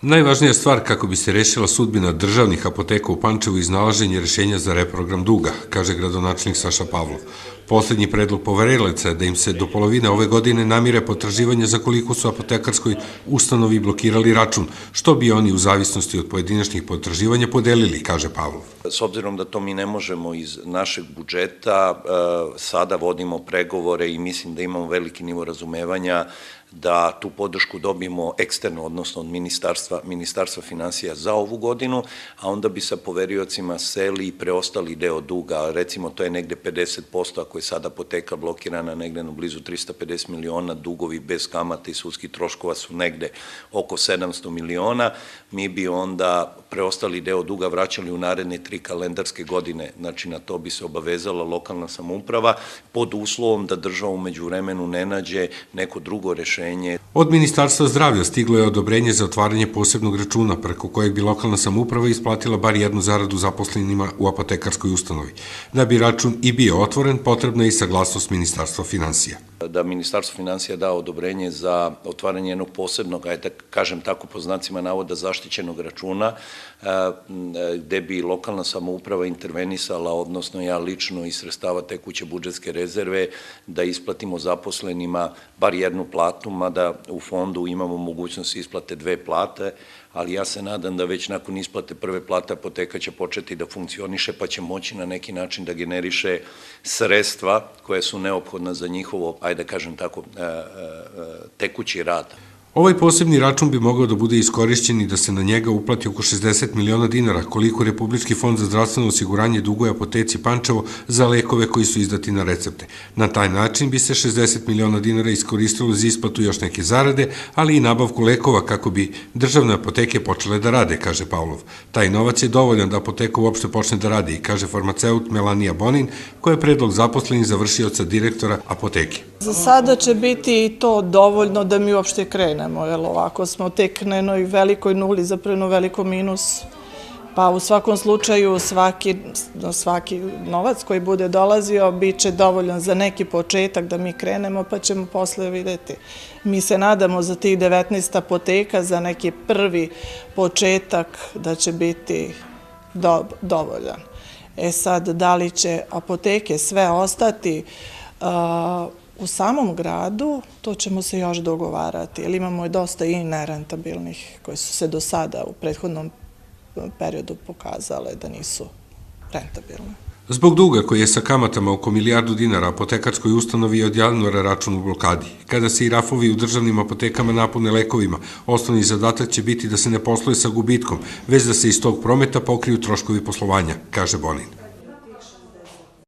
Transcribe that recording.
Najvažnija stvar kako bi se rešila sudbina državnih apoteka u Pančevu je iznalaženje rešenja za reprogram duga, kaže gradonačelnik Saša Pavlov. Poslednji predlog poverilaca je da im se do polovine ove godine namire potraživanja za koliko su apotekarskoj ustanovi blokirali račun, što bi oni u zavisnosti od pojedinačnih potraživanja podelili, kaže Pavlov. S obzirom da to mi ne možemo iz našeg budžeta, sada vodimo pregovore i mislim da imamo veliki nivo razumevanja da tu podršku dobijemo eksterno, odnosno od Ministarstva finansija za ovu godinu, a onda bi sa poveriocima seli i preostali deo duga, recimo to je negde 50%, ako je sada apoteka blokirana negde na blizu 350 miliona, dugovi bez kamata i sudskih troškova su negde oko 700 miliona, mi bi onda preostali deo duga vraćali u naredne 3 kalendarske godine, znači na to bi se obavezala lokalna samouprava pod uslovom da država umeđu vremenu ne nađe neko drugo rešenje. Od Ministarstva zdravlja stiglo je odobrenje za otvaranje posebnog računa preko kojeg bi lokalna samouprava isplatila bar jednu zaradu zaposlenima u apotekarskoj ustanovi. Da bi račun i bio otvoren, potrebna je i saglasnost Ministarstva finansija. Da Ministarstvo finansija da odobrenje za otvaranje jednog posebnog, ajde da kažem tako po znacima navoda, zaštićenog računa, gde bi lokalna samouprava intervenisala, odnosno ja lično iz sredstava tekuće budžetske rezerve, da isplatimo zaposlenima bar jednu platu, mada u fondu imamo mogućnost isplate 2 plate, ali ja se nadam da već nakon isplate prve plate apoteka će početi da funkcioniše, pa će moći na neki način da generiše sredstva koje su neophodna za njihovo, ajde da kažem tako, tekući rad. Ovaj posebni račun bi mogao da bude iskorišćen i da se na njega uplati oko 60 miliona dinara, koliko Republički fond za zdravstveno osiguranje duguje apoteci Pančevo za lekove koji su izdati na recepte. Na taj način bi se 60 miliona dinara iskoristilo za isplatu još neke zarade, ali i nabavku lekova kako bi državne apoteke počele da rade, kaže Pavlov. Taj novac je dovoljan da apoteka uopšte počne da radi, kaže farmaceut Melanija Bonin, koja je predlog zaposlenih za vršioca direktora apoteke. Za sada će biti to dovoljno da mi uopšte krenemo, jer ovako smo tek na jednoj velikoj nuli, zapravo velikom minusu. Pa u svakom slučaju svaki novac koji bude dolazio bit će dovoljan za neki početak da mi krenemo, pa ćemo posle videti. Mi se nadamo za tih 19 apoteka, za neki prvi početak da će biti dovoljan. E sad, da li će apoteke sve ostati u samom gradu, to ćemo se još dogovarati, jer imamo dosta i nerentabilnih koji su se do sada u prethodnom periodu pokazale da nisu rentabilne. Zbog duga koji je sa kamatama oko milijardu dinara apotekarskoj ustanovi je od januara račun u blokadi. Kada se i rafovi u državnim apotekama napune lekovima, osnovni zadatak će biti da se ne posluje sa gubitkom, već da se iz tog prometa pokriju troškovi poslovanja, kaže Bonin.